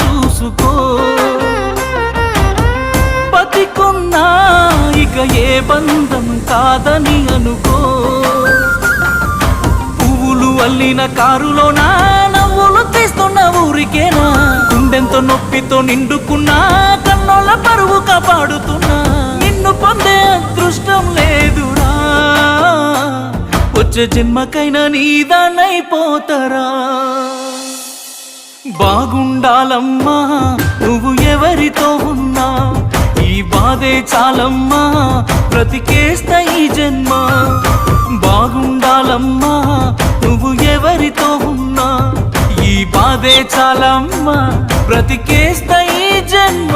చూసుకో. బతికున్నా ఇక ఏ బంధం కాదని అనుకో. పువ్వులు అల్లిన కారులోనా నవ్వులు తీస్తున్న ఊరికేనా. గుండెంతో నొప్పితో నిండుకున్నా కన్నోళ్ళ పరువు కాపాడుతున్నా. నిన్ను పొందే అదృష్టం లేదురా, వచ్చే జన్మకైనా నీదానైపోతారా. బాగుండాలమ్మా నువ్వు ఎవరితో ఉన్నా, ఈ బాధే చాలమ్మా బ్రతికేస్తా ఈ జన్మ. బాగుండాలమ్మా నువ్వు ఎవరితో ఉన్నా, ఈ బాధే చాలమ్మా బ్రతికేస్తా ఈ జన్మ.